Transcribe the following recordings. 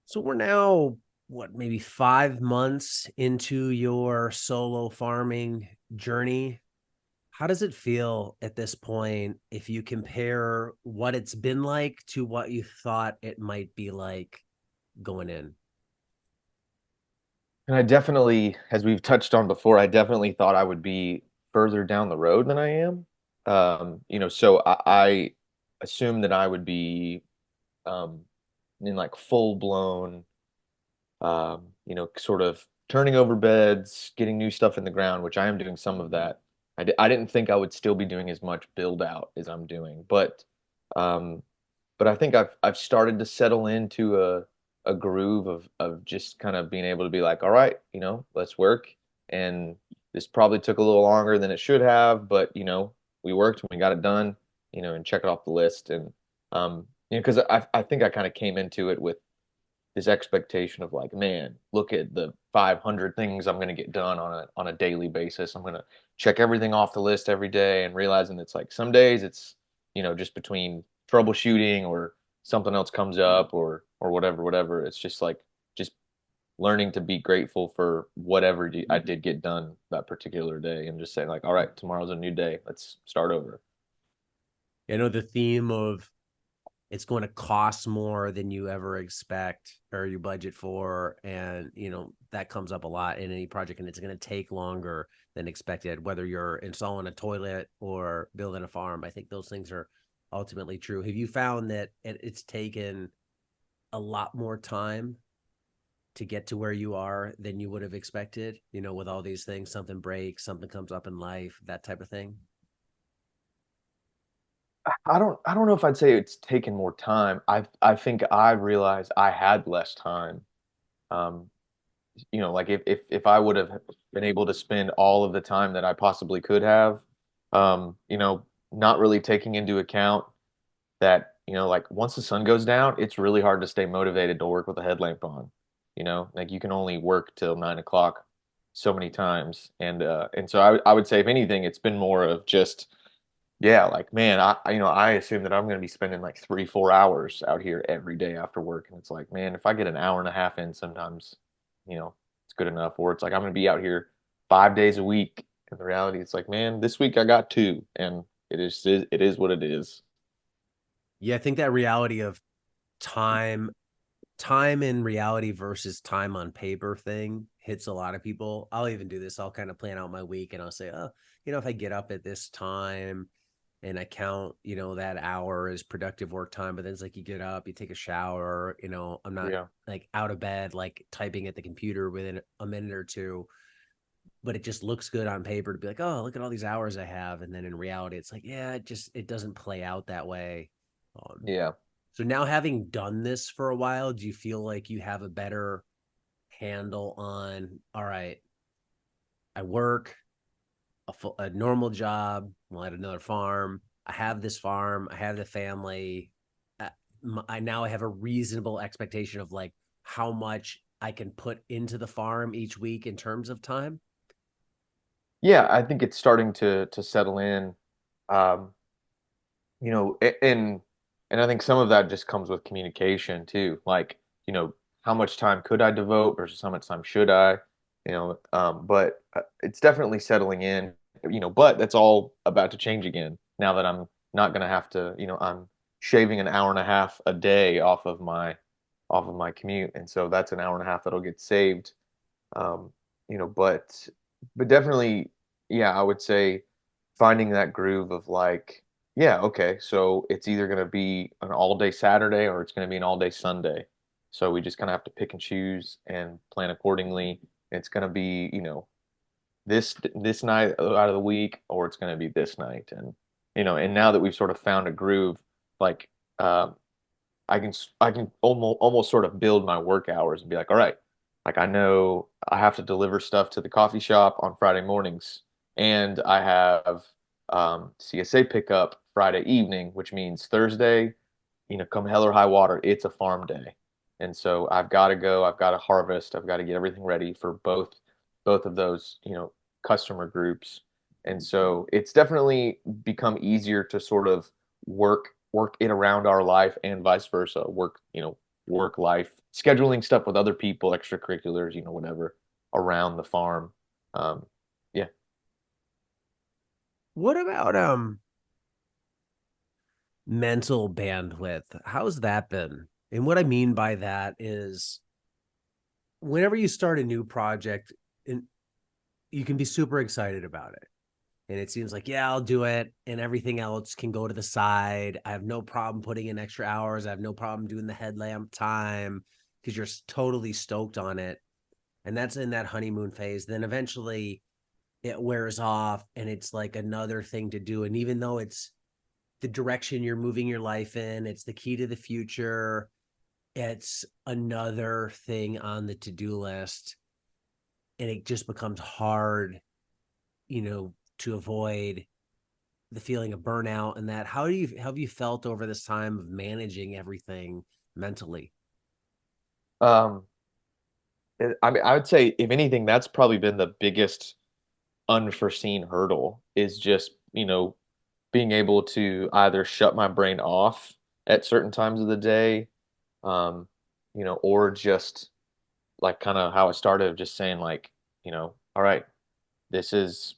So we're now, what, maybe 5 months into your solo farming journey. How does it feel at this point if you compare what it's been like to what you thought it might be like going in? And I definitely, as we've touched on before, I definitely thought I would be further down the road than I am. So I assumed that I would be um, in like full blown, sort of turning over beds, getting new stuff in the ground, which I am doing some of that. I didn't think I would still be doing as much build out as I'm doing, um, but I think I've started to settle into a groove of just kind of being able to be like, all right, let's work. And this probably took a little longer than it should have, but we worked and we got it done, and check it off the list. And because I think I kind of came into it with this expectation of like, man, look at the 500 things I'm going to get done on a daily basis. I'm going to check everything off the list every day, and realizing it's like some days it's, just between troubleshooting or something else comes up or whatever. It's just like just learning to be grateful for whatever I did get done that particular day, and just saying like, all right, tomorrow's a new day. Let's start over. I know the theme of it's going to cost more than you ever expect or you budget for, and that comes up a lot in any project, and it's going to take longer than expected, whether you're installing a toilet or building a farm. I think those things are ultimately true. Have you found that it's taken a lot more time to get to where you are than you would have expected, with all these things? Something breaks, something comes up in life, that type of thing. I don't know if I'd say it's taken more time. I think I realized I had less time. Um, like if I would have been able to spend all of the time that I possibly could have, not really taking into account that, like once the sun goes down, it's really hard to stay motivated to work with a headlamp on. Like you can only work till 9 o'clock so many times. And so I would say if anything, it's been more of just, yeah, like man, I assume that I'm going to be spending like 3, 4 hours out here every day after work, and it's like, man, if I get an hour and a half in, sometimes, it's good enough. Or it's like I'm going to be out here 5 days a week, and the reality, it's like, man, this week I got two, and it is what it is. Yeah, I think that reality of time time in reality versus time on paper thing hits a lot of people. I'll even do this. I'll kind of plan out my week and I'll say, oh, if I get up at this time and I count, that hour as productive work time, but then it's like you get up, you take a shower, I'm not Yeah. like out of bed, like typing at the computer within a minute or two, but it just looks good on paper to be like, oh, look at all these hours I have. And then in reality, it's like, yeah, it doesn't play out that way. Yeah. So now, having done this for a while, do you feel like you have a better handle on, all right, I work a normal job, well, at another farm. I have this farm, I have the family. Uh, I now have a reasonable expectation of like how much I can put into the farm each week in terms of time. Yeah, I think it's starting to settle in. Um, and I think some of that just comes with communication too. Like, how much time could I devote versus how much time should I? But it's definitely settling in, but that's all about to change again now that I'm not gonna have to, I'm shaving an hour and a half a day off of my commute. And so that's an hour and a half that'll get saved. Um, but definitely, yeah, I would say finding that groove of like, yeah, okay, so it's either going to be an all day Saturday or it's going to be an all day Sunday. So we just kind of have to pick and choose and plan accordingly. It's going to be, this night out of the week, or it's going to be this night. And now that we've sort of found a groove, like, um, I can almost sort of build my work hours and be like, all right, like I know I have to deliver stuff to the coffee shop on Friday mornings, and I have CSA pickup Friday evening, which means Thursday, come hell or high water, it's a farm day, and so I've got to go, I've got to harvest, I've got to get everything ready for both of those, customer groups, and so it's definitely become easier to sort of work it around our life and vice versa. Work, work life, scheduling stuff with other people, extracurriculars, whatever around the farm. Um, yeah. What about mental bandwidth? How's that been? And what I mean by that is whenever you start a new project, and you can be super excited about it. And it seems like, yeah, I'll do it. And everything else can go to the side. I have no problem putting in extra hours. I have no problem doing the headlamp time because you're totally stoked on it. And that's in that honeymoon phase. Then eventually it wears off and it's like another thing to do. And even though it's the direction you're moving your life in, it's the key to the future, it's another thing on the to-do list. And it just becomes hard, to avoid the feeling of burnout and that. How have you felt over this time of managing everything mentally? Um, I mean, I would say if anything, that's probably been the biggest unforeseen hurdle is just, being able to either shut my brain off at certain times of the day, um, or just like kind of how it started, just saying like, all right, this is,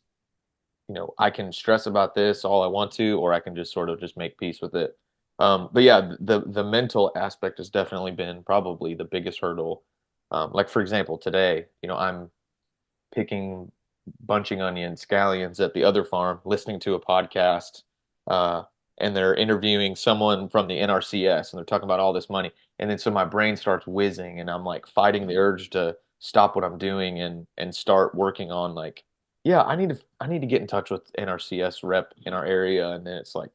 I can stress about this all I want to, or I can just sort of just make peace with it. But yeah, the mental aspect has definitely been probably the biggest hurdle. Like for example, today, I'm picking bunching onions, scallions at the other farm, listening to a podcast, uh, and they're interviewing someone from the NRCS, and they're talking about all this money, and then so my brain starts whizzing, and I'm like fighting the urge to stop what I'm doing and start working on like, yeah, I need to get in touch with NRCS rep in our area, and then it's like,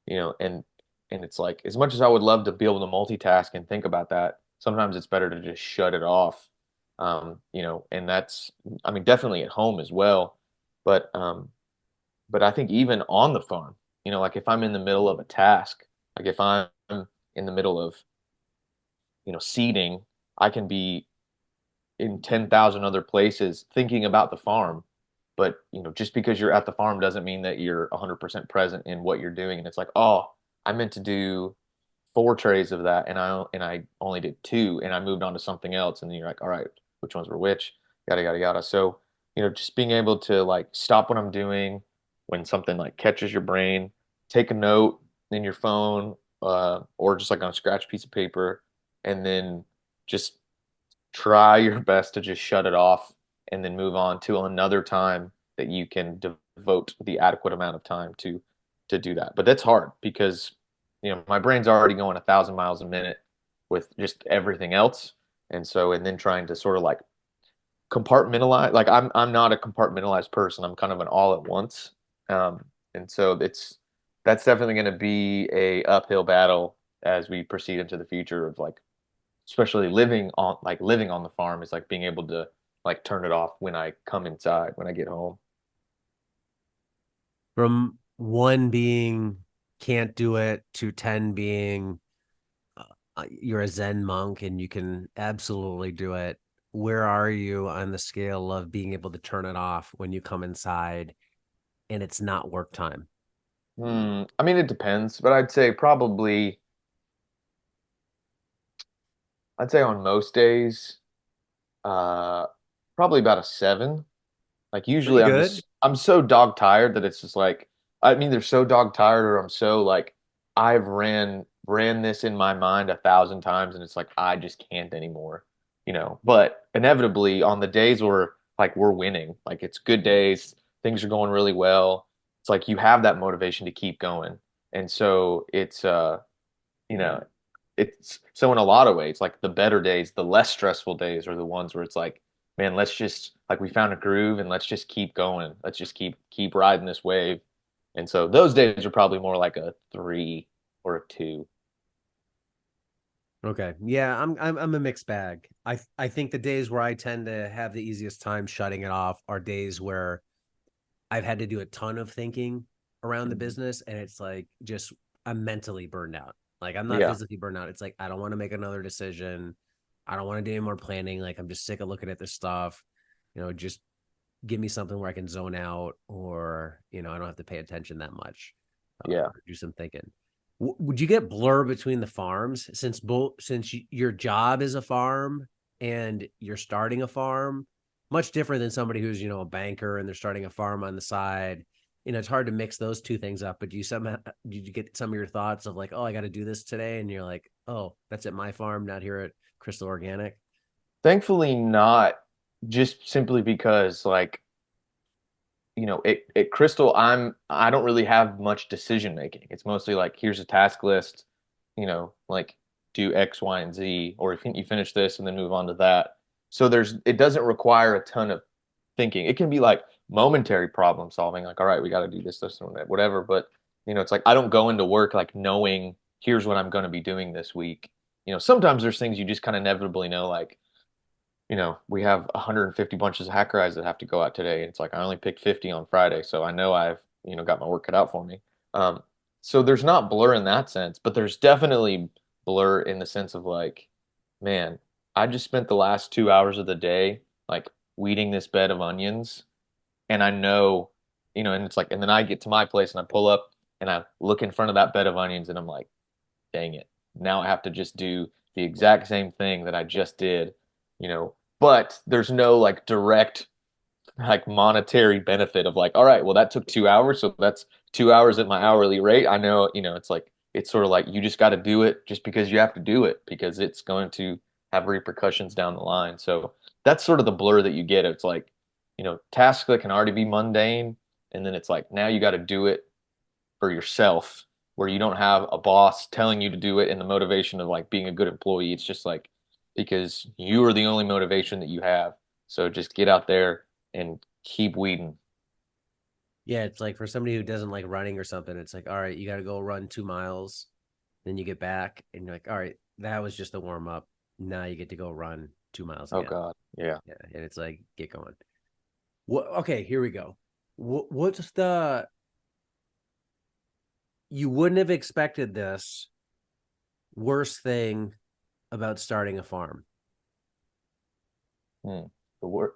you know, and it's like as much as I would love to be able to multitask and think about that, sometimes it's better to just shut it off. And that's, I mean, definitely at home as well, but but I think even on the farm, like if I'm in the middle of a task, like if I'm in the middle of, seeding, I can be in 10,000 other places thinking about the farm. But, just because you're at the farm doesn't mean that you're 100% present in what you're doing. And it's like, oh, I meant to do 4 trays of that, and I only did two, and I moved on to something else. And then you're like, all right, which ones were which? Yada yada yada. So, just being able to like stop what I'm doing when something like catches your brain, take a note in your phone, or just like on a scratch piece of paper, and then just try your best to just shut it off and then move on to another time that you can devote the adequate amount of time to do that. But that's hard because my brain's already going 1,000 miles a minute with just everything else. And then trying to sort of like compartmentalize, like I'm not a compartmentalized person. I'm kind of an all at once. And so that's definitely going to be a uphill battle as we proceed into the future of like especially living on the farm is like being able to like turn it off when I come inside when I get home. From one being can't do it to 10 being you're a Zen monk and you can absolutely do it. Where are you on the scale of being able to turn it off when you come inside and it's not work time? I mean, it depends, but I'd say on most days, uh, probably about a 7. Like Pretty usually good. I'm so dog tired that it's just like I'm either so dog tired or I'm so like I've ran this in my mind 1,000 times and it's like I just can't anymore, But inevitably on the days where like we're winning, like it's good days, things are going really well. It's like you have that motivation to keep going. And so you know, it's so in a lot of ways, like the better days, the less stressful days are the ones where it's like, man, let's just like we found a groove and let's just keep going. Let's just keep riding this wave. And so those days are probably more like a 3 or a 2. Okay. Yeah, I'm a mixed bag. I think the days where I tend to have the easiest time shutting it off are days where I've had to do a ton of thinking around the Mhm. business and it's like just I'm mentally burned out. Like I'm not Yeah. physically burned out. It's like I don't want to make another decision. I don't want to do any more planning. Like I'm just sick of looking at this stuff. Just give me something where I can zone out or, I don't have to pay attention that much Yeah. or do some thinking. Would you get blur between the farms since your job is a farm and you're starting a farm? Much different than somebody who's a banker and they're starting a farm on the side. It's hard to mix those two things up. But did you get some of your thoughts of like, oh, I got to do this today, and you're like, oh, that's at my farm, not here at Crystal Organic. Thankfully not, just simply because like, at Crystal, I don't really have much decision making. It's mostly like here's a task list, like do X, Y, and Z, or if you finish this and then move on to that. So it doesn't require a ton of thinking. It can be like momentary problem solving, like all right, we got to do this, and that, whatever. But it's like I don't go into work like knowing here's what I'm going to be doing this week. Sometimes there's things you just kind of inevitably know, like we have 150 bunches of hacker eyes that have to go out today. And it's like I only picked 50 on Friday, so I know I've, got my work cut out for me. So there's not blur in that sense, but there's definitely blur in the sense of like, man, I just spent the last 2 hours of the day like weeding this bed of onions, and I know, and it's like, and then I get to my place and I pull up and I look in front of that bed of onions and I'm like, dang it. Now I have to just do the exact same thing that I just did, but there's no like direct like monetary benefit of like, all right, well that took 2 hours, so that's 2 hours at my hourly rate. I know, it's like it's sort of like you just got to do it just because you have to do it because it's going to have repercussions down the line. So that's sort of the blur that you get. It's like, tasks that can already be mundane, and then it's like now you got to do it for yourself where you don't have a boss telling you to do it and the motivation of like being a good employee. It's just like because you are the only motivation that you have. So just get out there and keep weeding. Yeah, it's like for somebody who doesn't like running or something, it's like, all right, you got to go run 2 miles, then you get back, and you're like, all right, that was just a warm up. Now you get to go run 2 miles Oh again. God. Yeah. Yeah, and it's like, get going. What? Okay, here we go. What's the? You wouldn't have expected this worst thing about starting a farm. Hmm. The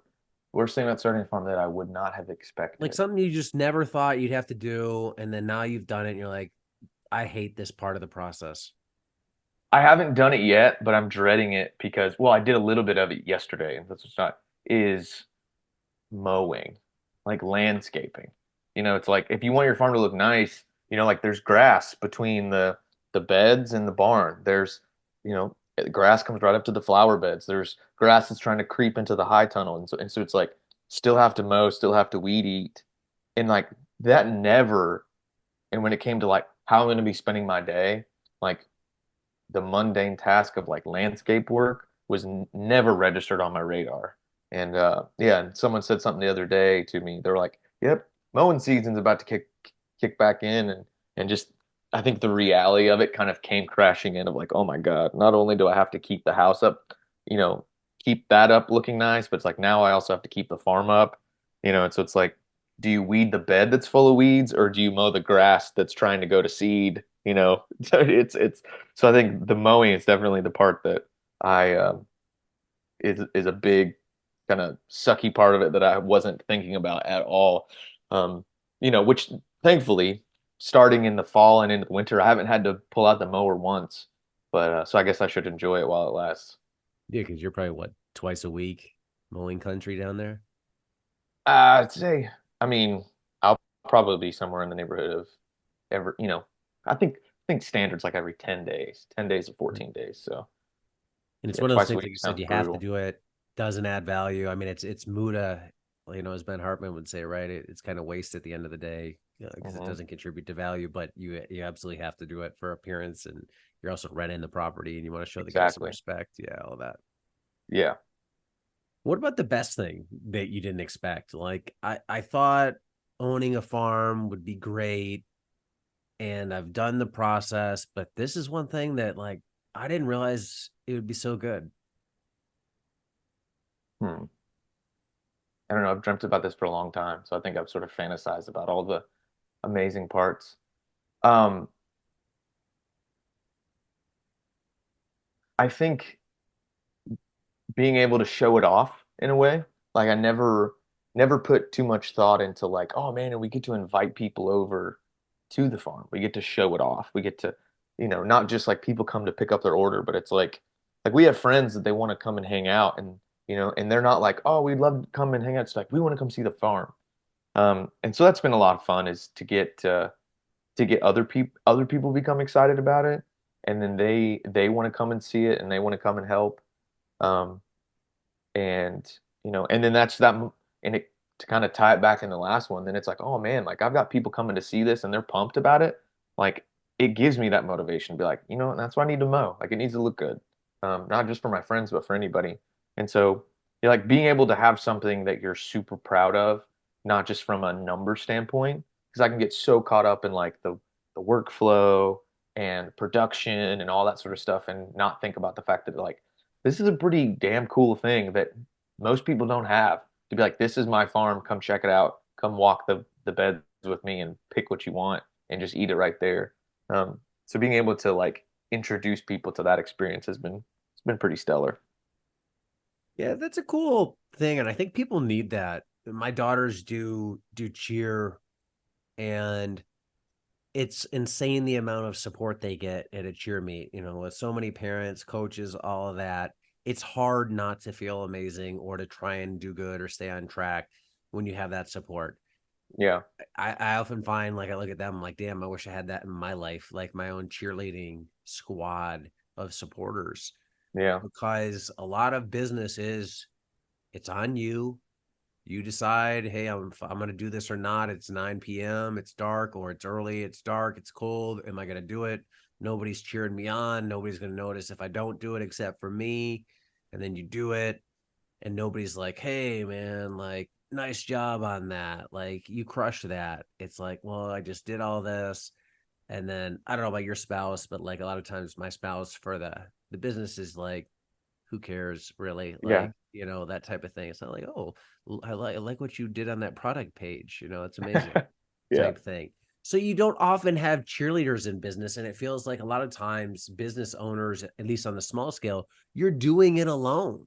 worst thing about starting a farm that I would not have Like expected. something you just never thought you'd have to do, and then now you've done it, and you're like, I hate this part of the process. I haven't done it yet, but I'm dreading it because, well, I did a little bit of it yesterday, and that's what's not is mowing, like landscaping. It's like if you want your farm to look nice, like there's grass between the beds and the barn. There's, grass comes right up to the flower beds. There's grass that's trying to creep into the high tunnel, and so it's like still have to mow, still have to weed eat, and like that never. And when it came to like how I'm going to be spending my day, like the mundane task of like landscape work was never registered on my radar. And yeah, and someone said something the other day to me. They're like, "Yep, mowing season's about to kick back in," and just I think the reality of it kind of came crashing in of like, oh my God, not only do I have to keep the house up, you know, keep that up looking nice, but it's like now I also have to keep the farm up, and so it's like, do you weed the bed that's full of weeds or do you mow the grass that's trying to go to seed? So it's so I think the mowing is definitely the part that I is a big kind of sucky part of it that I wasn't thinking about at all. Um, which thankfully, starting in the fall and into the winter, I haven't had to pull out the mower once. But so I guess I should enjoy it while it lasts. Yeah, because you're probably what, twice a week mowing country down there. I'd say, I mean, I'll probably be somewhere in the neighborhood of I think standards like every 10 days, 10 days or Mhm. 14 days. So And it's yeah, one of those twice a things, week like you said, sounds you have to brutal. do it. Doesn't add value. I mean, it's muda, as Ben Hartman would say, right? It's kind of waste at the end of the day because it Hmm. doesn't contribute to value. But you absolutely have to do it for appearance, and you're also renting the property, and you want to show the guy some Exactly. respect. Yeah, all that. Yeah. What about the best thing that you didn't expect? Like I thought owning a farm would be great, and I've done the process, but this is one thing that like I didn't realize it would be so good. Hmm. I don't know. I've dreamt about this for a long time, so I think I've sort of fantasized about all the amazing parts. Um, I think being able to show it off in a way, like I never put too much thought into like, oh man, and we get to invite people over to the farm. We get to show it off. We get to not just like people come to pick up their order, but it's like we have friends that they want to come and hang out and they're not like, oh, we'd love to come and hang out. It's like we want to come see the farm. And so that's been a lot of fun is to get other people become excited about it, and then they want to come and see it and they want to come and help. Um, and then and it to kind of tie it back in the last one, then it's like, oh man, like I've got people coming to see this and they're pumped about it. Like it gives me that motivation to be like, that's why I need to mow. Like it needs to look good. Not just for my friends, but for anybody. And so you're like being able to have something that you're super proud of, not just from a number standpoint, because I can get so caught up in like the workflow and production and all that sort of stuff and not think about the fact that like this is a pretty damn cool thing that most people don't have to be like, this is my farm, come check it out, come walk the beds with me and pick what you want and just eat it right there. So being able to like introduce people to that experience it's been pretty stellar. Yeah, that's a cool thing, and I think people need that. My daughters do cheer, and it's insane the amount of support they get at a cheer meet. With so many parents, coaches, all of that. It's hard not to feel amazing or to try and do good or stay on track when you have that support. Yeah, I often find like I look at them I'm like, damn, I wish I had that in my life, like my own cheerleading squad of supporters. yeah, Because a lot of business is it's on you. You decide, hey, I'm going to do this or not. It's 9 p.m. It's dark, or it's early. It's dark. It's cold. Am I going to do it? Nobody's cheering me on. Nobody's going to notice if I don't do it except for me. And then you do it, and nobody's like, hey, man, like, nice job on that. Like, you crushed that. It's like, well, I just did all this. And then I don't know about your spouse, but like a lot of times my spouse for the business is like, who cares really? yeah, Like, that type of thing. It's not like, oh, I like what you did on that product page. It's amazing yeah, type thing. So you don't often have cheerleaders in business. And it feels like a lot of times business owners, at least on the small scale, you're doing it alone.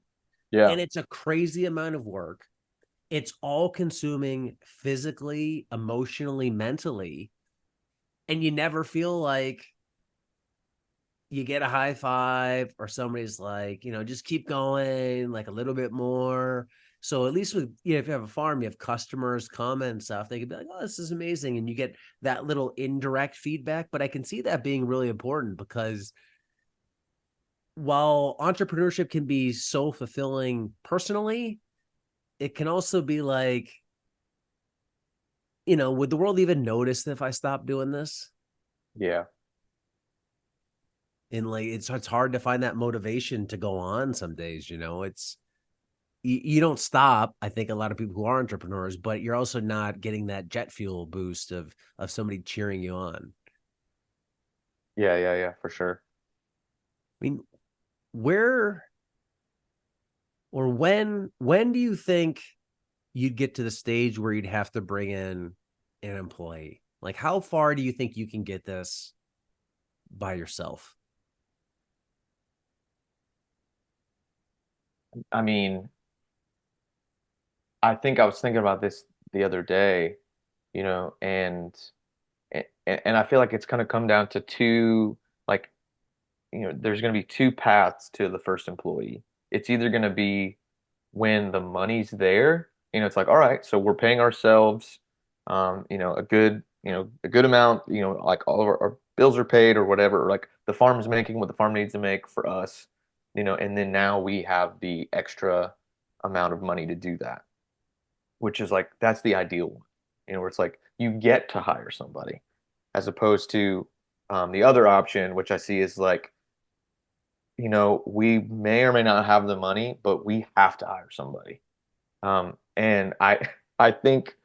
yeah, And it's a crazy amount of work. It's all consuming physically, emotionally, mentally. And you never feel like you get a high five or somebody's like, just keep going like a little bit more. So at least with, if you have a farm, you have customers come and stuff, they could be like, oh, this is amazing. And you get that little indirect feedback. But I can see that being really important because while entrepreneurship can be so fulfilling personally, it can also be like, would the world even notice if I stopped doing this? yeah, And like it's hard to find that motivation to go on some days. It's you don't stop. I think a lot of people who are entrepreneurs, but you're also not getting that jet fuel boost of somebody cheering you on. yeah, yeah, yeah, for sure. I mean, where or when do you think you'd get to the stage where you'd have to bring in an employee? Like how far do you think you can get this by yourself? I mean, I think I was thinking about this the other day, and I feel like it's kind of come down to two, like, there's going to be two paths to the first employee. It's either going to be when the money's there, it's like, all right, so we're paying ourselves, a good amount, like all of our bills are paid or whatever, or like the farm's making what the farm needs to make for us, and then now we have the extra amount of money to do that, which is like, that's the ideal one, where it's like you get to hire somebody as opposed to the other option, which I see is like, we may or may not have the money, but we have to hire somebody. And I think,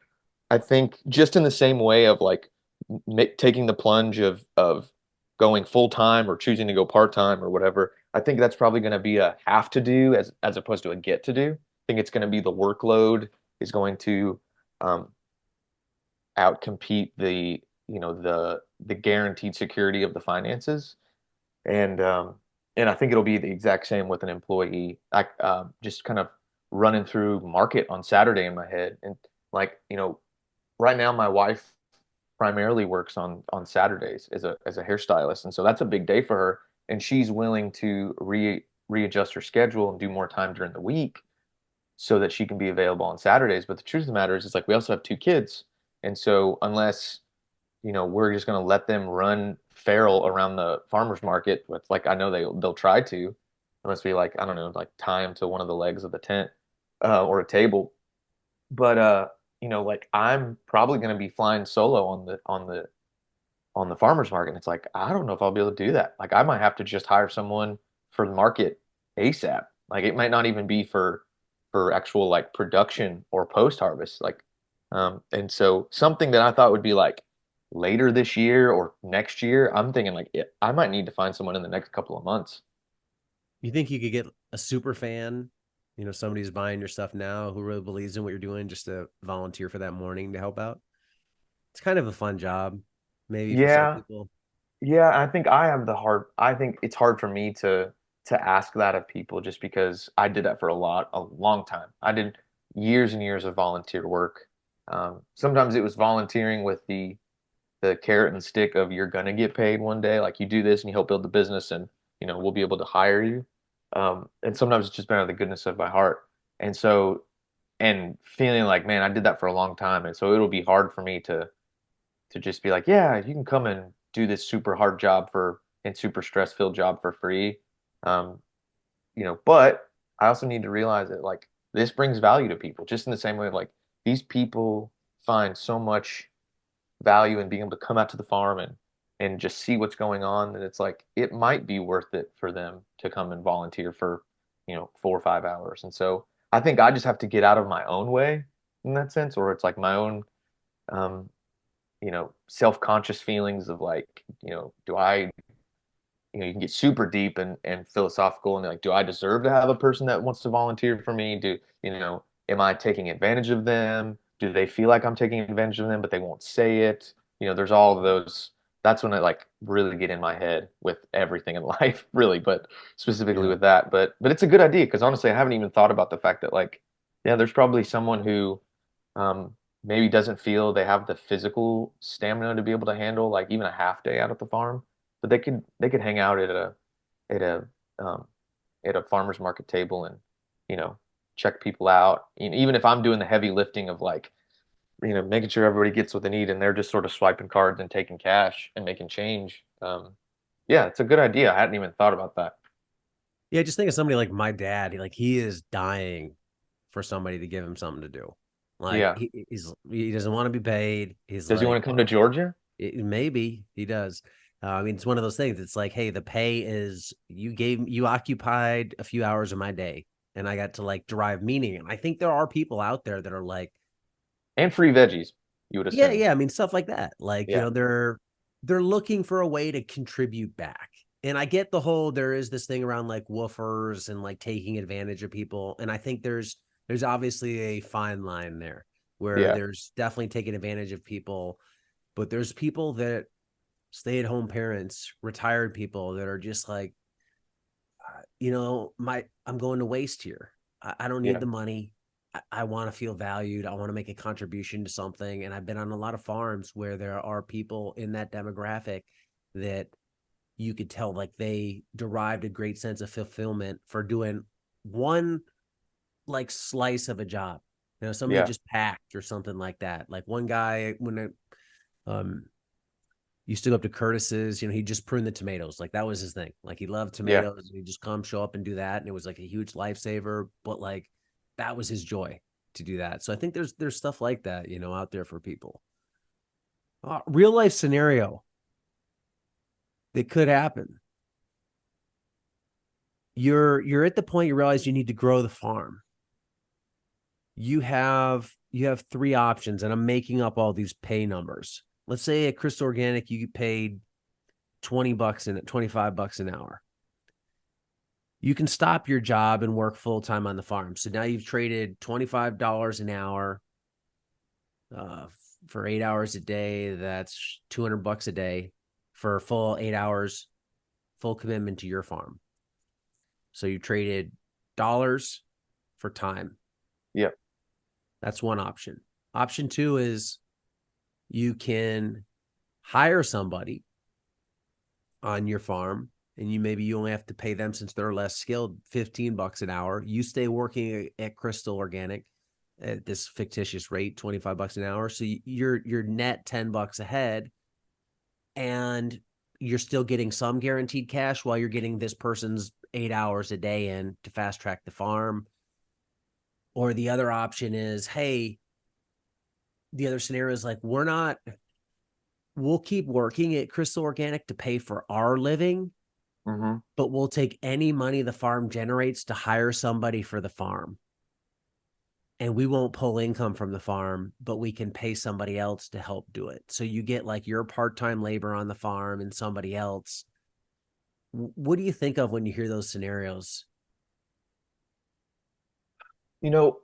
I think just in the same way of like taking the plunge of going full time or choosing to go part time or whatever, I think that's probably going to be a have to do as opposed to a get to do. I think it's going to be the workload is going to um, outcompete the guaranteed security of the finances. And and I think it'll be the exact same with an employee. I just kind of running through market on Saturday in my head, and like right now my wife primarily works on Saturdays as a hairstylist, and so that's a big day for her. And she's willing to readjust her schedule and do more time during the week so that she can be available on Saturdays. But the truth of the matter is, it's like we also have two kids, and so unless we're just going to let them run feral around the farmers market with like I know they'll try to, unless we like I don't know like tie them to one of the legs of the tent or a table. But like I'm probably going to be flying solo on the farmers market. And it's like I don't know if I'll be able to do that. Like I might have to just hire someone for the market ASAP. Like it might not even be for actual like production or post harvest. Like and so something that I thought would be like later this year or next year, I'm thinking like I might need to find someone in the next couple of months. You think you could get a super fan, somebody who's buying your stuff now who really believes in what you're doing just to volunteer for that morning to help out? It's kind of a fun job, maybe for some Yeah, people. yeah, I think it's hard for me to ask that of people just because I did that for a long time. I did years and years of volunteer work. Sometimes it was volunteering with the carrot and stick of you're gonna get paid one day. Like you do this and you help build the business and we'll be able to hire you. And sometimes it's just been out of the goodness of my heart. And so and feeling like, man, I did that for a long time. And so it'll be hard for me to just be like, yeah, you can come and do this super hard job for and super stress filled job for free. Um, but I also need to realize that like this brings value to people, just in the same way like these people find so much value in being able to come out to the farm and just see what's going on. And it's like it might be worth it for them to come and volunteer for 4 or 5 hours. And so I think I just have to get out of my own way in that sense, or it's like my own um, self-conscious feelings of like, do I, you can get super deep and philosophical and like, do I deserve to have a person that wants to volunteer for me? Am I taking advantage of them? Do they feel like I'm taking advantage of them, but they won't say it? There's all of those. That's when I like really get in my head with everything in life, really, but specifically Yeah. with that. But it's a good idea because honestly, I haven't even thought about the fact that like, yeah, there's probably someone who um, maybe doesn't feel they have the physical stamina to be able to handle like even a half day out at the farm, but they could hang out at a um, at a farmer's market table and you know check people out. Even if I'm doing the heavy lifting of like making sure everybody gets what they need and they're just sort of swiping cards and taking cash and making change. Yeah, it's a good idea. I hadn't even thought about that. Yeah, just think of somebody like my dad. He is dying for somebody to give him something to do. Like Yeah. he doesn't want to be paid. He's Does he want like, to come to Georgia? maybe he does. I mean, it's one of those things. It's like, hey, the pay is you occupied a few hours of my day, and I got to like derive meaning. And I think there are people out there that are like, And free veggies, you would yeah, assume. yeah. I mean, stuff like that. Like, Yeah. they're looking for a way to contribute back. And I get the whole there is this thing around like woofers and like taking advantage of people. And I think there's obviously a fine line there where Yeah. there's definitely taking advantage of people, but there's people that stay-at-home parents, retired people that are just like, my I'm going to waste here. I don't need Yeah. the money. I want to feel valued. I want to make a contribution to something. And I've been on a lot of farms where there are people in that demographic that you could tell like they derived a great sense of fulfillment for doing one like slice of a job. Somebody Yeah. just packed or something like that. Like one guy when um used to go up to Curtis's, he just pruned the tomatoes. Like that was his thing. Like he loved Yeah. tomatoes. He'd just come show up and do that. And it was like a huge lifesaver. But like that was his joy to do that. So I think there's stuff like that, out there for people. Real life scenario that could happen. You're at the point you realize you need to grow the farm. You have three options, and I'm making up all these pay numbers. Let's say at Crystal Organic you get paid $20 and $25 an hour. You can stop your job and work full time on the farm. So now you've traded $25 an hour uh, for 8 hours a day. That's $200 a day for a full 8 hours, full commitment to your farm. So you traded dollars for time. Yeah. That's one option. Option two is You can hire somebody on your farm, and you only have to pay them, since they're less skilled, $15 an hour. You stay working at Crystal Organic at this fictitious rate, $25 an hour. So you're net $10 ahead, and you're still getting some guaranteed cash while you're getting this person's 8 hours a day in to fast track the farm. Or the other option is, hey, the other scenario is like, we'll keep working at Crystal Organic to pay for our living, Mm-hmm. but we'll take any money the farm generates to hire somebody for the farm. And we won't pull income from the farm, but we can pay somebody else to help do it. So you get like your part-time labor on the farm and somebody else. What do you think of when you hear those scenarios? You know,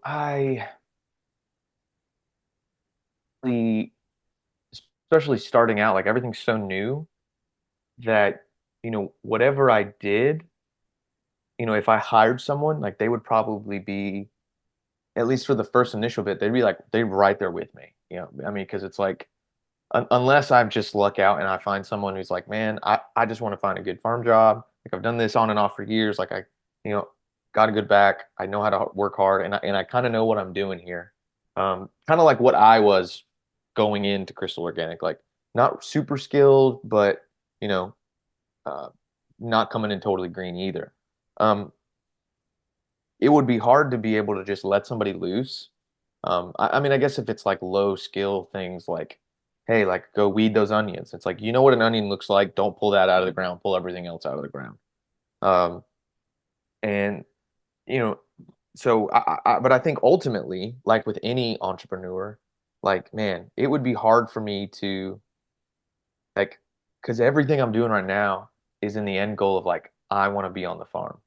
the especially starting out, like everything's so new that, whatever I did, if I hired someone, like they would probably be, at least for the first initial bit, they'd be right there with me. I mean, because it's like, unless I just luck out and I find someone who's like, man, I just want to find a good farm job. Like I've done this on and off for years. Like you know, got a good back. I know how to work hard, and I kind of know what I'm doing here. Kind of like what I was going into Crystal Organic, like not super skilled, but you know, uh, not coming in totally green either. Um, it would be hard to be able to just let somebody loose. I mean, I guess if it's like low skill things like, hey, like go weed those onions. It's like, you know what an onion looks like. Don't pull that out of the ground. Pull everything else out of the ground. Um, and you know, so but I think ultimately, like with any entrepreneur, like man, it would be hard for me to like, because everything I'm doing right now is in the end goal of like, I want to be on the farm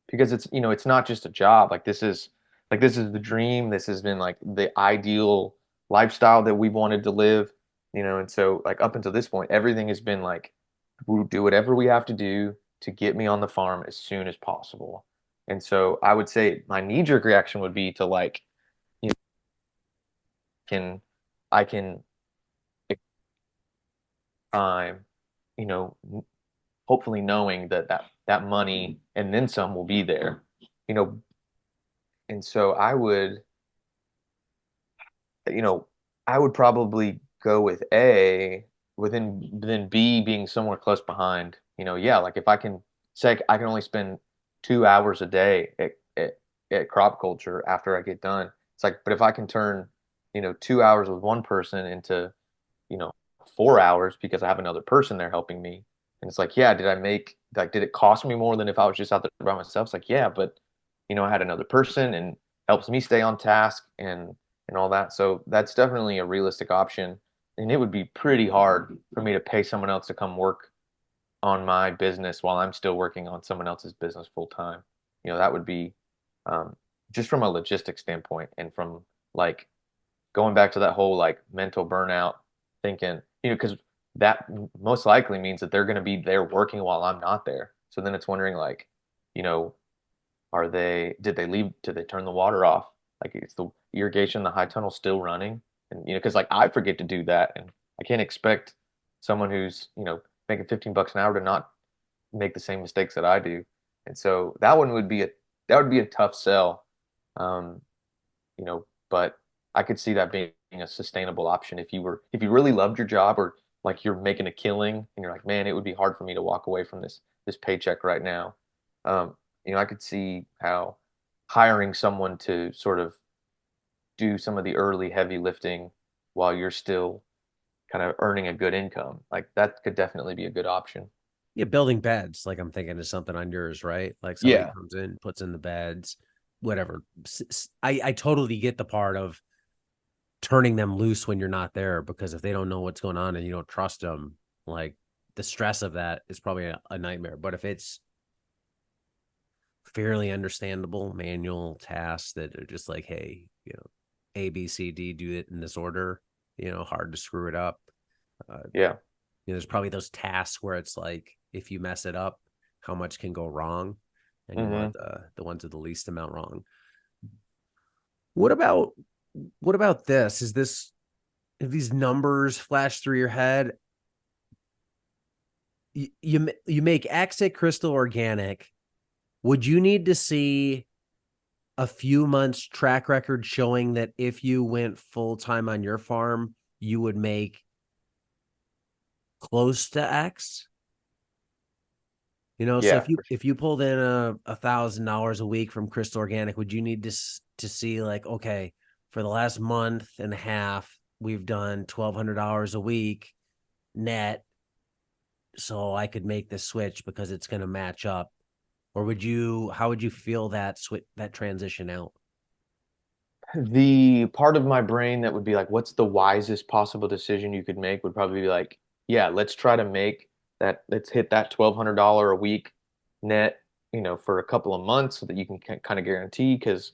because it's not just a job. Like this is the dream. This has been like the ideal lifestyle that we've wanted to live, and so like up until this point, everything has been like we'll do whatever we have to do to get me on the farm as soon as possible. And so I would say my knee-jerk reaction would be to like, you know, can I can time, you know, hopefully knowing that money and then some will be there, you know, and so you know, I would probably go with A within then B being somewhere close behind. Yeah, like if I can say I can only spend 2 hours a day at crop culture after I get done. It's like, but if I can turn, 2 hours with one person into, you know, 4 hours because I have another person there helping me. And it's like, yeah, did it cost me more than if I was just out there by myself? It's like, yeah, but I had another person and helps me stay on task and all that. So that's definitely a realistic option. And it would be pretty hard for me to pay someone else to come work on my business while I'm still working on someone else's business full time. That would be um, just from a logistics standpoint and from like going back to that whole like mental burnout thinking, because that most likely means that they're going to be there working while I'm not there. So then it's wondering like, you know, did they leave, did they turn the water off? Like it's the irrigation, the high tunnel still running. And, because like I forget to do that and I can't expect someone who's, making $15 an hour to not make the same mistakes that I do. And so that would be a tough sell. Um, but I could see that being a sustainable option if you really loved your job or like you're making a killing and you're like, man, it would be hard for me to walk away from this paycheck right now. Um, I could see how hiring someone to sort of do some of the early heavy lifting while you're still kind of earning a good income, like that could definitely be a good option. Yeah, building beds. Like I'm thinking of something on yours, right? Like somebody Yeah. comes in, puts in the beds, whatever. I totally get the part of turning them loose when you're not there, because if they don't know what's going on and you don't trust them, like the stress of that is probably a nightmare. But if it's fairly understandable manual tasks that are just like, hey, A, B, C, D, do it in this order, hard to screw it up. Uh, Yeah. there's probably those tasks where it's like, if you mess it up, how much can go wrong? And you want Hmm. the ones with the least amount wrong. What about what about this? Is this if these numbers flash through your head, you make X at Crystal Organic. Would you need to see a few months track record showing that if you went full time on your farm, you would make close to X? So Yeah, if you pulled in $1,000 a week from Crystal Organic, would you need to see like, okay, for the last month and a half, we've done $1,200 a week net, so I could make this switch because it's going to match up? Or how would you feel that transition out? the part of my brain that would be like, what's the wisest possible decision you could make would probably be like, yeah, let's try to make that, let's hit that $1,200 a week net, for a couple of months so that you can kind of guarantee, because,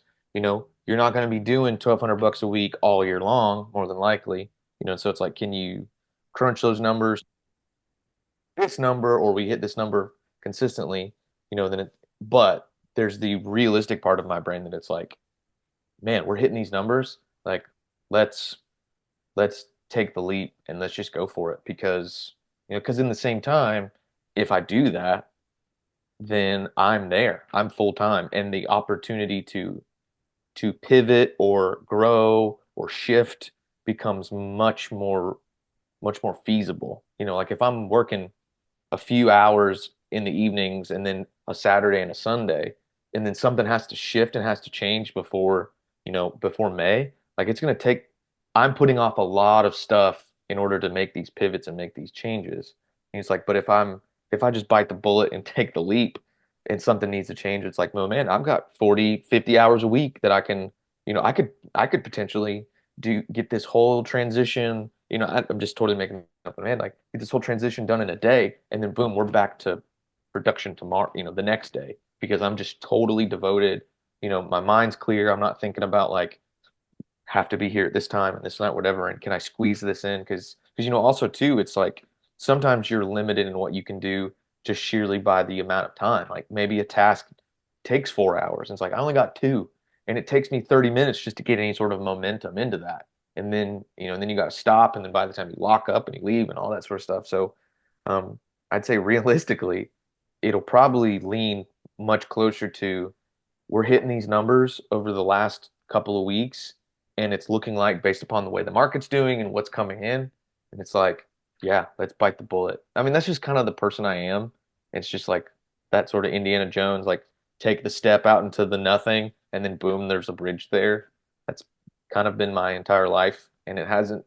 you're not going to be doing 1,200 bucks a week all year long, more than likely, so it's like, can you crunch those numbers, this number, or we hit this number consistently, but there's the realistic part of my brain that it's like, man, we're hitting these numbers. Like, let's let's take the leap and let's just go for it, because in the same time, if I do that, then I'm there. I'm full time, and the opportunity to pivot or grow or shift becomes much more feasible. Like if I'm working a few hours in the evenings and then a Saturday and a Sunday, and then something has to shift and has to change before May. Like it's going to take, I'm putting off a lot of stuff in order to make these pivots and make these changes. And it's like, but if I just bite the bullet and take the leap and something needs to change, it's like, no, man, I've got 40, 50 hours a week that I can, I could potentially get this whole transition. I'm just totally making up, man, like get this whole transition done in a day, and then boom, we're back to production tomorrow, the next day, because I'm just totally devoted. My mind's clear. I'm not thinking about like have to be here at this time and this night, whatever, and can I squeeze this in? Because also too, it's like sometimes you're limited in what you can do just sheerly by the amount of time. Like maybe a task takes 4 hours, and it's like I only got two, and it takes me 30 minutes just to get any sort of momentum into that. And then you got to stop, and then by the time you lock up and you leave and all that sort of stuff. So um, I'd say realistically, it'll probably lean much closer to we're hitting these numbers over the last couple of weeks, and it's looking like based upon the way the market's doing and what's coming in, and it's like, yeah, let's bite the bullet. I mean, that's just kind of the person I am. It's just like that sort of Indiana Jones, like take the step out into the nothing, and then boom, there's a bridge there. That's kind of been my entire life, and it hasn't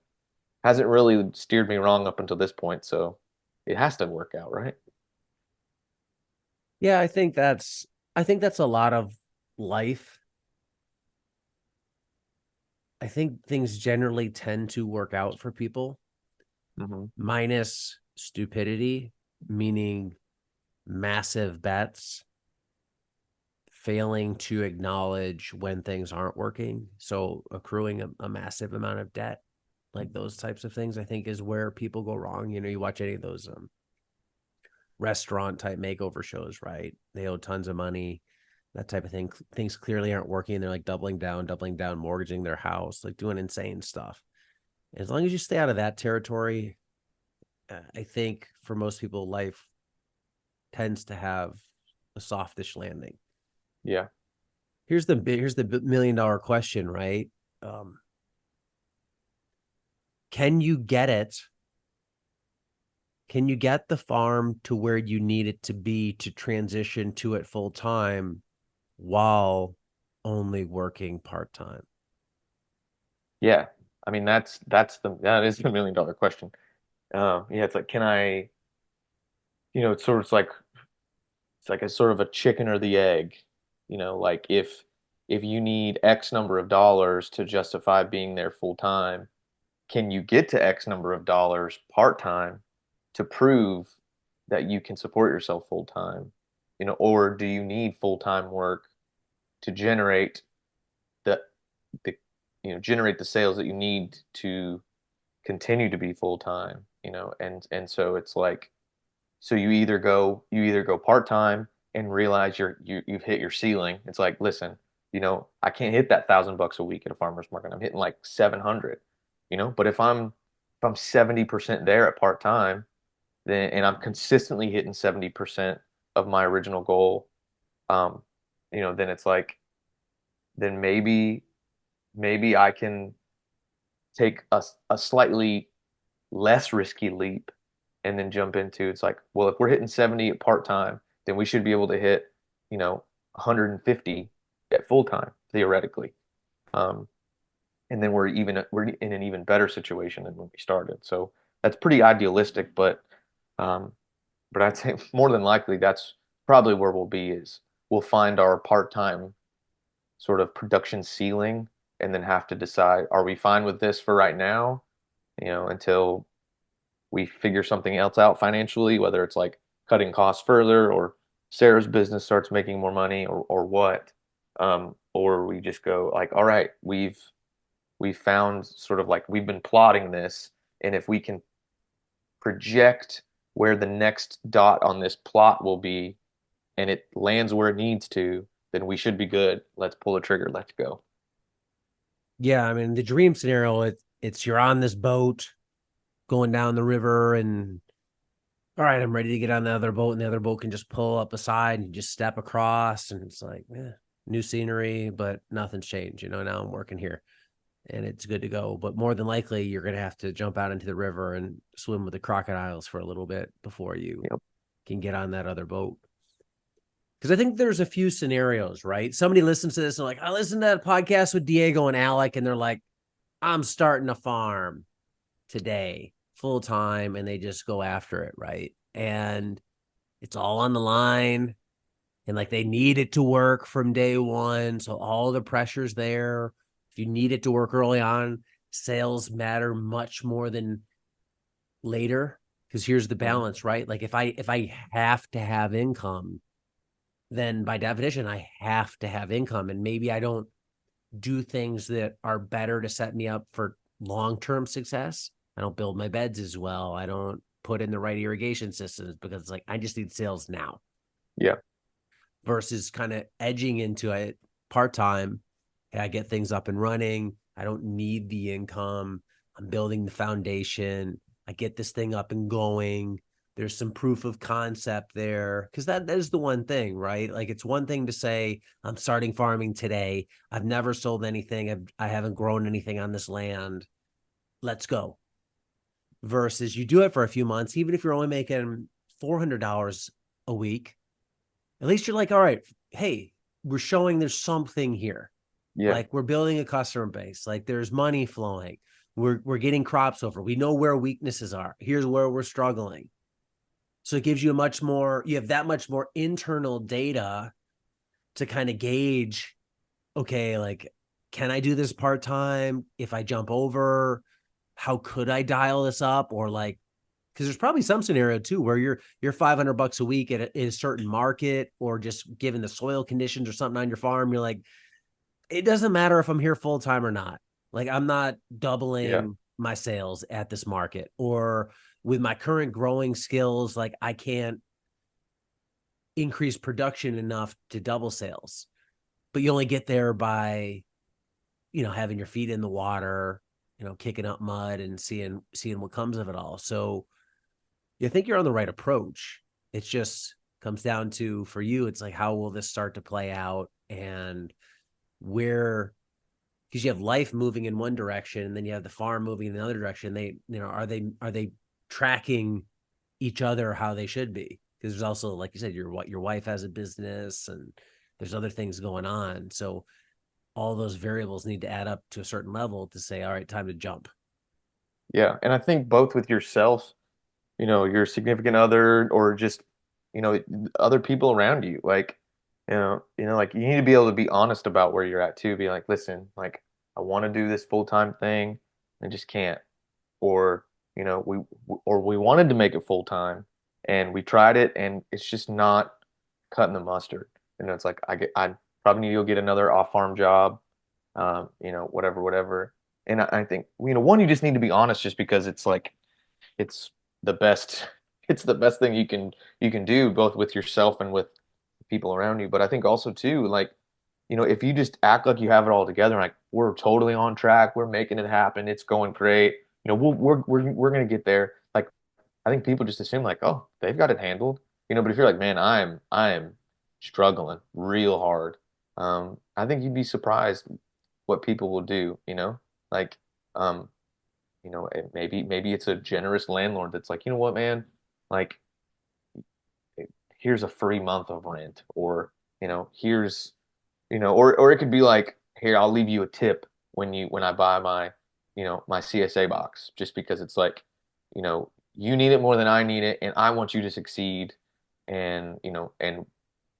really steered me wrong up until this point. So it has to work out, right? Yeah, I think that's a lot of life. I think things generally tend to work out for people, Hmm. minus stupidity, meaning massive bets, failing to acknowledge when things aren't working. So accruing a massive amount of debt, like those types of things, I think is where people go wrong. You watch any of those restaurant type makeover shows, right? They owe tons of money, that type of thing. Things clearly aren't working. They're like doubling down, mortgaging their house, like doing insane stuff. As long as you stay out of that territory, I think for most people, life tends to have a softish landing. Yeah. Here's the $1 million question, right? Um, can you get it? Can you get the farm to where you need it to be to transition to it full time while only working part time? Yeah. I mean, that is the $1 million question. Yeah, it's like, can I, it's like a sort of a chicken or the egg, like if you need X number of dollars to justify being there full time, can you get to X number of dollars part time to prove that you can support yourself full time? Or do you need full time work to the the generate the sales that you need to continue to be full time, and so it's like, so you either go part time and realize you've hit your ceiling. It's like, listen, I can't hit that $1,000 a week at a farmer's market. I'm hitting like 700. But if I'm 70% there at part-time, then and I'm consistently hitting 70% of my original goal, um, then it's like then maybe I can take a slightly less risky leap and then jump into it's like, well, if we're hitting 70 at part-time, then we should be able to hit, 150 at full-time, theoretically. Um, and then we're in an even better situation than when we started. So that's pretty idealistic, um, but I'd say more than likely that's probably where we'll be is we'll find our part-time sort of production ceiling and then have to decide, are we fine with this for right now, until we figure something else out financially, whether it's like cutting costs further or Sarah's business starts making more money or what. Or we just go like, all right, we've found sort of like we've been plotting this, and if we can project where the next dot on this plot will be and it lands where it needs to, then we should be good. Let's pull the trigger. Let's go. Yeah, I mean the dream scenario, it's you're on this boat going down the river and all right, I'm ready to get on the other boat, and the other boat can just pull up aside and you just step across, and it's like, new scenery, but nothing's changed. Now I'm working here and it's good to go. But more than likely, you're going to have to jump out into the river and swim with the crocodiles for a little bit before you Yep. can get on that other boat. Because I think there's a few scenarios, right? Somebody listens to this and like, I listened to that podcast with Diego and Alec, and they're like, I'm starting a farm today full time, and they just go after it, right? And it's all on the line, and like they need it to work from day one, so all the pressure's there. If you need it to work early on, sales matter much more than later, because here's the Mhm. balance, right? Like if I have to have income, then by definition I have to have income, and maybe I don't do things that are better to set me up for long-term success. I don't build my beds as well. I don't put in the right irrigation systems because it's like I just need sales now Yeah. versus kind of edging into it part-time. I get things up and running. I don't need the income. I'm building the foundation. I get this thing up and going. There's some proof of concept there because that is the one thing, right? Like it's one thing to say I'm starting farming today. I've never sold anything. I haven't grown anything on this land. Let's go. Versus you do it for a few months, even if you're only making $400 a week. At least you're like, all right, hey, we're showing there's something here. Yeah. Like we're building a customer base. Like there's money flowing. We're getting crops over. We know where weaknesses are. Here's where we're struggling. So it gives you you have that much more internal data to kind of gauge, okay, like, can I do this part time? If I jump over, how could I dial this up? Or like, because there's probably some scenario too where you're $500 a week at a certain market, or just given the soil conditions or something on your farm, you're like, it doesn't matter if I'm here full time or not. Like I'm not Yeah. doubling my sales at this market, or with my current growing skills, like I can't increase production enough to double sales. But you only get there by, having your feet in the water, kicking up mud and seeing what comes of it all. So you think you're on the right approach. It just comes down to, for you, it's like, how will this start to play out, and where, because you have life moving in one direction and then you have the farm moving in the other direction. Are they tracking each other how they should be? Because there's also, like you said, your wife has a business and there's other things going on. So all those variables need to add up to a certain level to say, all right, time to jump. Yeah. And I think both with yourself, your significant other or just, you know, other people around you. Like, like you need to be able to be honest about where you're at too. Be like, listen, like I want to do this full-time thing, I just can't. Or, we wanted to make it full-time and we tried it and it's just not cutting the mustard. It's like I probably need to go get another off-farm job, whatever, whatever. And I think, one, you just need to be honest just because it's like it's the best it's the best thing you can do both with yourself and with people around you. But I think also too, like if you just act like you have it all together, like we're totally on track, we're making it happen, it's going great, we're gonna get there. Like I think people just assume like, oh, they've got it handled, But if you're like, man, I am struggling real hard, I think you'd be surprised what people will do, like, um, maybe it's a generous landlord that's like, you know what, man, like here's a free month of rent, or here's or it could be like, here, I'll leave you a tip when I buy my CSA box, just because it's like, you need it more than I need it, and I want you to succeed, and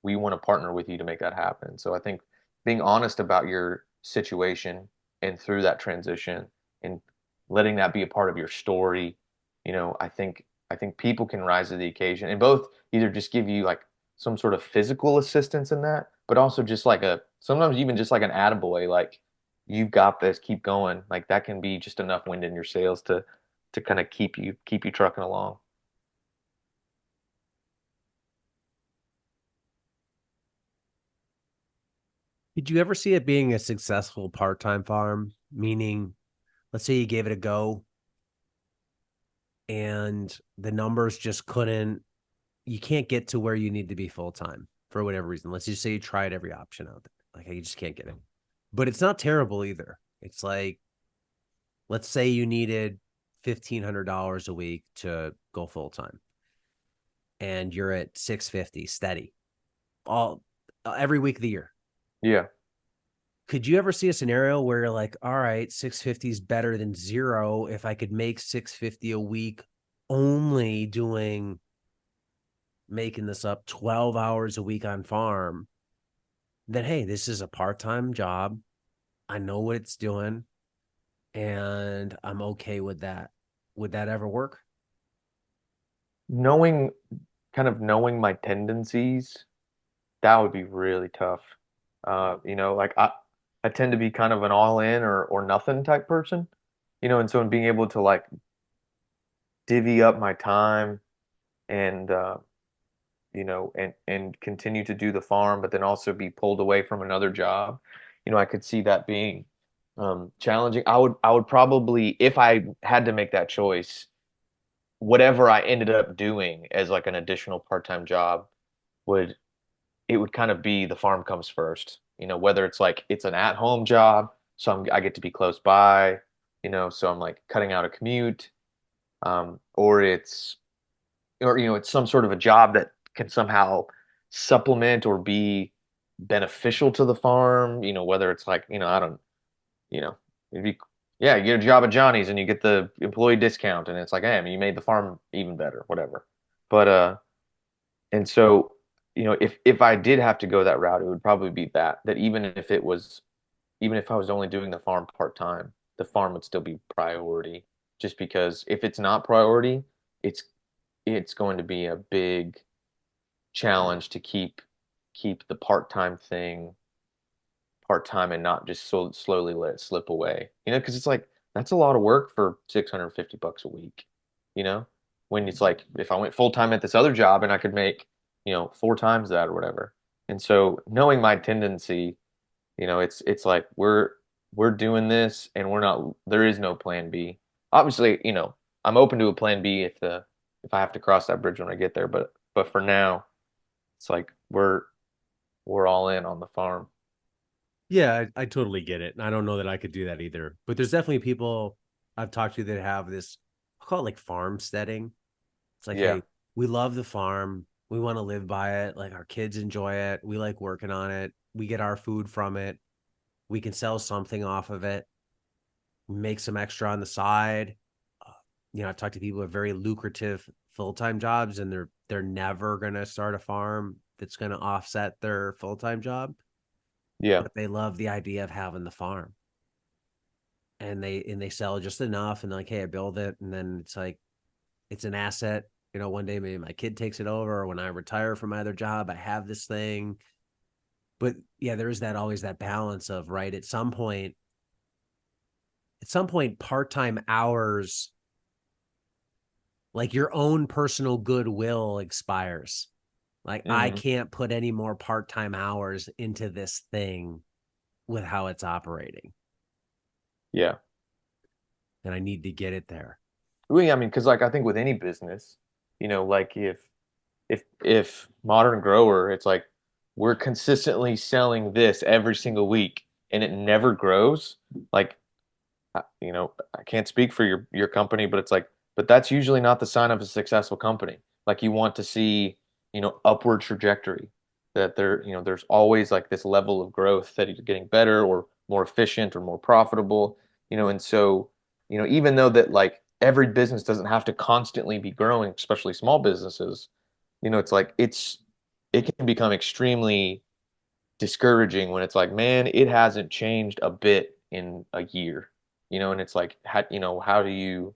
we want to partner with you to make that happen. So I think being honest about your situation and through that transition and letting that be a part of your story, I think people can rise to the occasion and both either just give you like some sort of physical assistance in that, but also just like sometimes even just like an attaboy, like you've got this, keep going. Like that can be just enough wind in your sails to kind of keep you trucking along. Did you ever see it being a successful part-time farm? Meaning, let's say you gave it a go and the numbers just couldn't, you can't get to where you need to be full-time for whatever reason. Let's just say you tried every option out there. Like you just can't get it. But it's not terrible either. It's like, let's say you needed $1,500 a week to go full-time and you're at 650 steady all every week of the year. Yeah. Could you ever see a scenario where you're like, all right, 650 is better than zero? If I could make 650 a week only doing, making this up, 12 hours a week on farm, then hey, this is a part-time job. I know what it's doing and I'm okay with that. Would that ever work? Knowing knowing my tendencies, that would be really tough. Like I tend to be kind of an all in or nothing type person, and so in being able to like divvy up my time and and continue to do the farm, but then also be pulled away from another job, I could see that being challenging. I would probably, if I had to make that choice, whatever I ended up doing as like an additional part-time job would it would kind of be the farm comes first. Whether it's like it's an at-home job, so I get to be close by, so I'm like cutting out a commute, or it's some sort of a job that can somehow supplement or be beneficial to the farm, whether it's like, I don't, you know, it'd be, yeah, you get a job at Johnny's and you get the employee discount and it's like, hey, I mean, you made the farm even better, whatever. But and so, if I did have to go that route, it would probably be that even if I was only doing the farm part-time, the farm would still be priority. Just because if it's not priority, it's it's going to be a big challenge to keep the part-time thing part-time and not just slowly let it slip away. Because it's like that's a lot of work for 650 bucks a week, you know? When it's like if I went full-time at this other job and I could make, four times that or whatever. And so knowing my tendency, it's like we're doing this and there is no plan B. Obviously, I'm open to a plan B if I have to cross that bridge when I get there, but for now, it's like we're all in on the farm. Yeah, I totally get it. I don't know that I could do that either. But there's definitely people I've talked to that have this, I'll call it like farmsteading. It's like, Yeah. hey, we love the farm. We want to live by it. Like our kids enjoy it. We like working on it. We get our food from it. We can sell something off of it, make some extra on the side. Uh, I've talked to people with very lucrative full-time jobs and they're never going to start a farm that's going to offset their full-time job, Yeah. but they love the idea of having the farm. And they sell just enough and they're like, hey, I build it and then it's like it's an asset. One day maybe my kid takes it over or when I retire from my other job, I have this thing. But yeah, there is that always that balance of right at some point part-time hours, like your own personal goodwill expires. Like I Hmm. can't put any more part-time hours into this thing with how it's operating. Yeah. And I need to get it there. Well, I mean, because like I think with any business, like if Modern Grower, it's like we're consistently selling this every single week and it never grows. Like, I can't speak for your company, but it's like, but that's usually not the sign of a successful company. Like you want to see, upward trajectory that there's always like this level of growth that you're getting better or more efficient or more profitable, and so, even though that like every business doesn't have to constantly be growing, especially small businesses, it's like it can become extremely discouraging when it's like, man, it hasn't changed a bit in a year, and it's like, how do you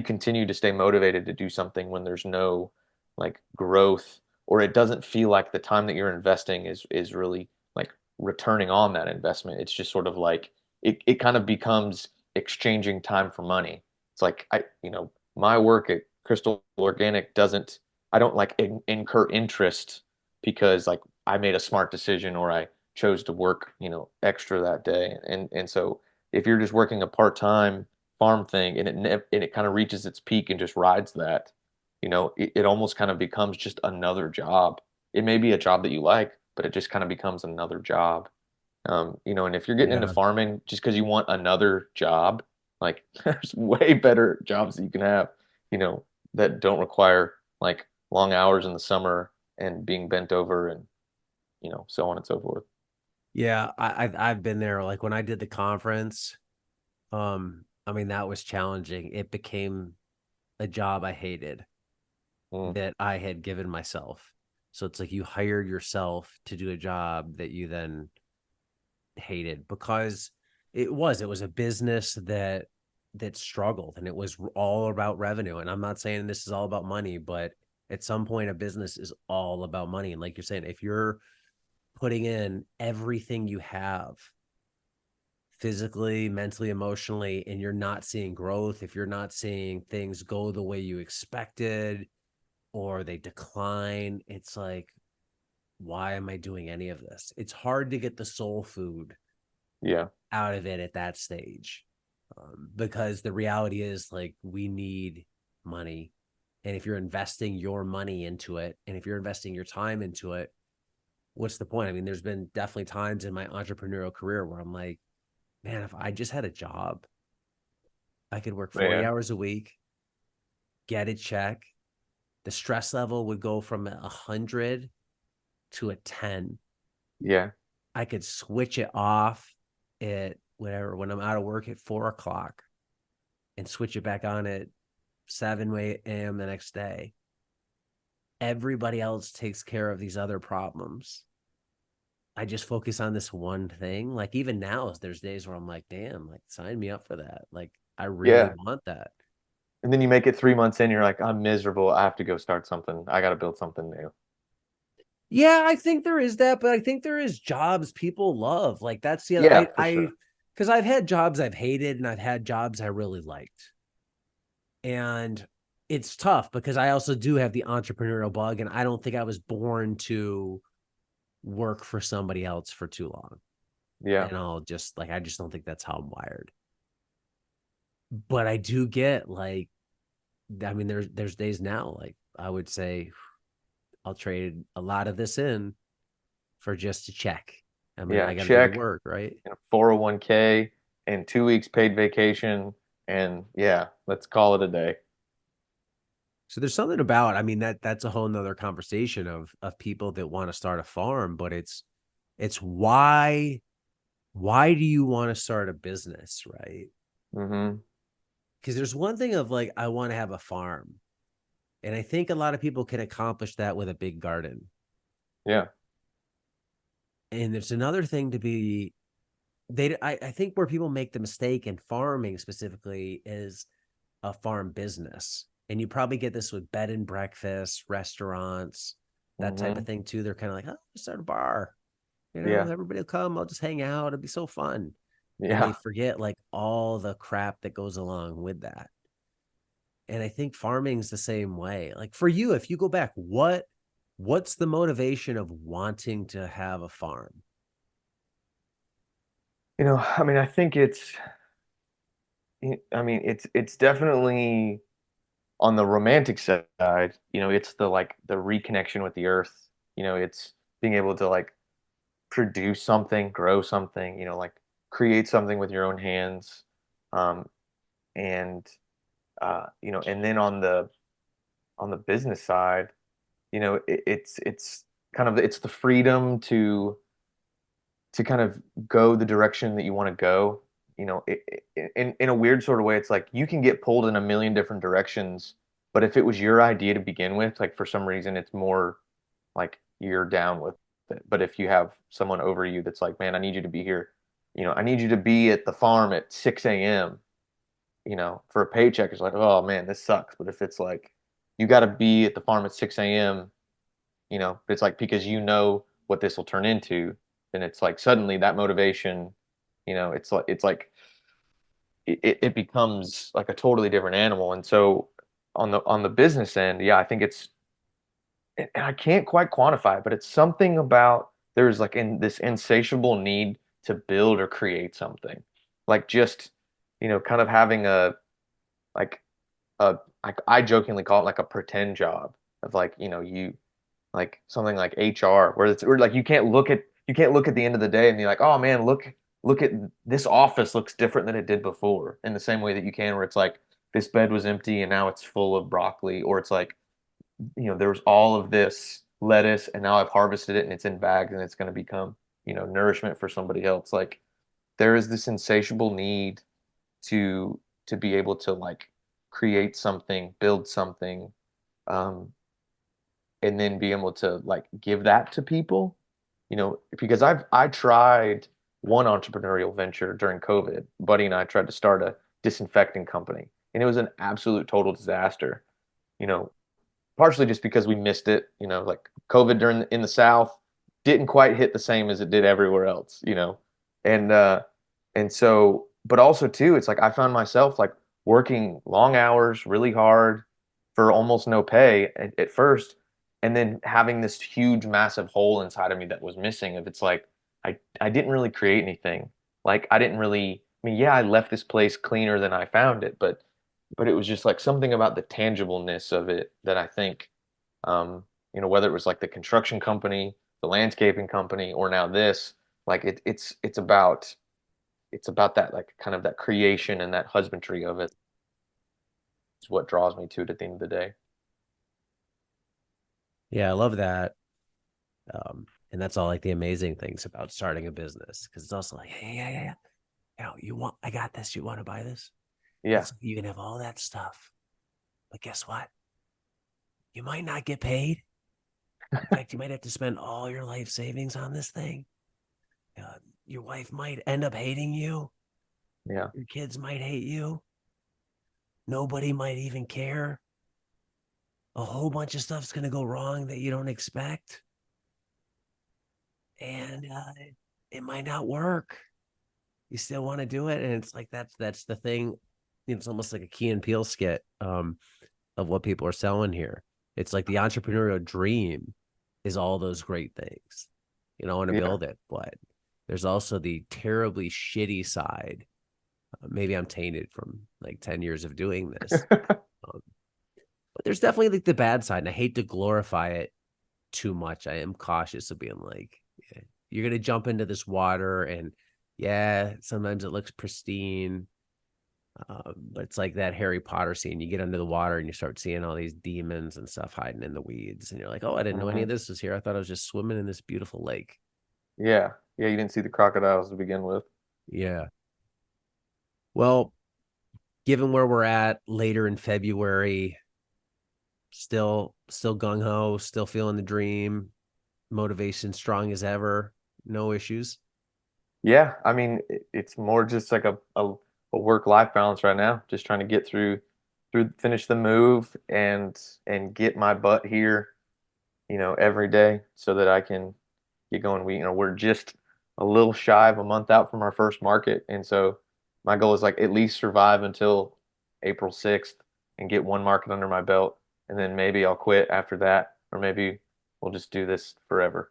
continue to stay motivated to do something when there's no like growth, or it doesn't feel like the time that you're investing is really like returning on that investment. It's just sort of like it kind of becomes exchanging time for money. It's like my work at Crystal Organic doesn't I don't like incur interest because like I made a smart decision or I chose to work, extra that day. And so if you're just working a part-time farm thing and it kind of reaches its peak and just rides that, it almost kind of becomes just another job. It may be a job that you like, but it just kind of becomes another job. And if you're getting into Yeah. farming just because you want another job, like there's way better jobs that you can have, that don't require like long hours in the summer and being bent over and so on and so forth. Yeah, I've been there. Like when I did the conference, I mean that was challenging. It became a job I hated Mm, that I had given myself. So it's like you hired yourself to do a job that you then hated because it was a business that struggled and it was all about revenue. And I'm not saying this is all about money, but at some point a business is all about money. And like you're saying, if you're putting in everything you have physically, mentally, emotionally, and you're not seeing growth, if you're not seeing things go the way you expected or they decline, it's like, why am I doing any of this? It's hard to get the soul food yeah, out of it at that stage, because the reality is like we need money. And if you're investing your money into it, and if you're investing your time into it, what's the point? I mean, there's been definitely times in my entrepreneurial career where I'm like, man, if I just had a job, I could work 40 man, hours a week, get a check. The stress level would go from 100 to a 10. yeah, I could switch it off at whatever when I'm out of work at 4 o'clock and switch it back on at 7 a.m. the next day. Everybody else takes care of these other problems. I just focus on this one thing. Like even now, there's days where I'm like, damn, like sign me up for that. Like I really yeah. want that. And then you make it 3 months in, you're like, I'm miserable. I have to go start something. I got to build something new. Yeah, I think there is that, but I think there is jobs people love. Like that's the other Yeah, for I sure. because I've had jobs I've hated and I've had jobs I really liked. And it's tough because I also do have the entrepreneurial bug and I don't think I was born to work for somebody else for too long. Yeah, And I'll just like I just don't think that's how I'm wired. But I do get like I mean there's days now like I would say I'll trade a lot of this in for just a check. I mean, yeah. I got to go to Check work, right? and a 401k and 2 weeks paid vacation. And yeah, let's call it a day. So there's something about, I mean, that's a whole nother conversation of people that want to start a farm, but it's why do you want to start a business, right? Hmm. Because there's one thing of like, I want to have a farm. And I think a lot of people can accomplish that with a big garden. Yeah. And there's another thing to be I think where people make the mistake in farming specifically is a farm business. And you probably get this with bed and breakfast, restaurants, that type of Hmm. thing too. They're kind of like, oh, start a bar. Yeah. Everybody will come. I'll just hang out. It'll be so fun. And they Yeah. forget like all the crap that goes along with that. And I think farming's the same way. Like for you, if you go back, what What's the motivation of wanting to have a farm? I mean, I think it's definitely on the romantic side, it's the like the reconnection with the earth. It's being able to like produce something, grow something, like create something with your own hands. Um, and and then on the business side, it's kind of it's the freedom to kind of go the direction that you want to go. In a weird sort of way, it's like you can get pulled in a million different directions, but if it was your idea to begin with, like for some reason, it's more like you're down with it. But if you have someone over you that's like, man, I need you to be here, I need you to be at the farm at 6 a.m., for a paycheck, it's like, oh man, this sucks. But if it's like, you got to be at the farm at 6 a.m., it's like because you know what this will turn into, then it's like suddenly that motivation, it's like it becomes like a totally different animal. And so on the business end, yeah, I think and I can't quite quantify it, but it's something about there's like in this insatiable need to build or create something. Like just, kind of having like I jokingly call it like a pretend job of like, you like something like HR where it's where like you can't look at the end of the day and be like, oh man, look at this office looks different than it did before in the same way that you can where it's like this bed was empty and now it's full of broccoli, or it's like, there was all of this lettuce and now I've harvested it and it's in bags and it's going to become, nourishment for somebody else. Like there is this insatiable need to to be able to like create something, build something, um, and then be able to like give that to people, because I tried one entrepreneurial venture during COVID. Buddy and I tried to start a disinfecting company, and it was an absolute total disaster. You know, partially just because we missed it. Like COVID during in the South didn't quite hit the same as it did everywhere else. And but also too, it's like I found myself like working long hours, really hard for almost no pay at first, and then having this huge, massive hole inside of me that was missing. If it's like I didn't really create anything. Like I didn't really. I mean, yeah, I left this place cleaner than I found it, but it was just like something about the tangibleness of it that I think, whether it was like the construction company, the landscaping company, or now this, like it's about that like kind of that creation and that husbandry of it is what draws me to it at the end of the day. Yeah, I love that. And that's all like the amazing things about starting a business because it's also like, hey, yeah, yeah, yeah. You want, I got this. You want to buy this? Yeah. It's you can have all that stuff, but guess what? You might not get paid. In fact, you might have to spend all your life savings on this thing. Your wife might end up hating you. Yeah. Your kids might hate you. Nobody might even care. A whole bunch of stuff's going to go wrong that you don't expect. And it might not work. You still want to do it. And it's like, that's the thing. It's almost like a Key and Peele skit of what people are selling here. It's like the entrepreneurial dream is all those great things. I want to Yeah. build it, but there's also the terribly shitty side. Maybe I'm tainted from like 10 years of doing this. Um, but there's definitely like the bad side. And I hate to glorify it too much. I am cautious of being like, yeah, you're going to jump into this water and yeah, sometimes it looks pristine. But it's like that Harry Potter scene. You get under the water and you start seeing all these demons and stuff hiding in the weeds. And you're like, oh, I didn't know any Hmm. of this was here. I thought I was just swimming in this beautiful lake. Yeah. Yeah. You didn't see the crocodiles to begin with. Yeah. Well, given where we're at later in February, still gung ho, still feeling the dream, motivation strong as ever, no issues. Yeah. I mean, it's more just like a work-life balance right now. Just trying to get through finish the move and get my butt here, every day so that I can get going. We're just a little shy of a month out from our first market. And so my goal is like at least survive until April 6th and get one market under my belt. And then maybe I'll quit after that, or maybe we'll just do this forever.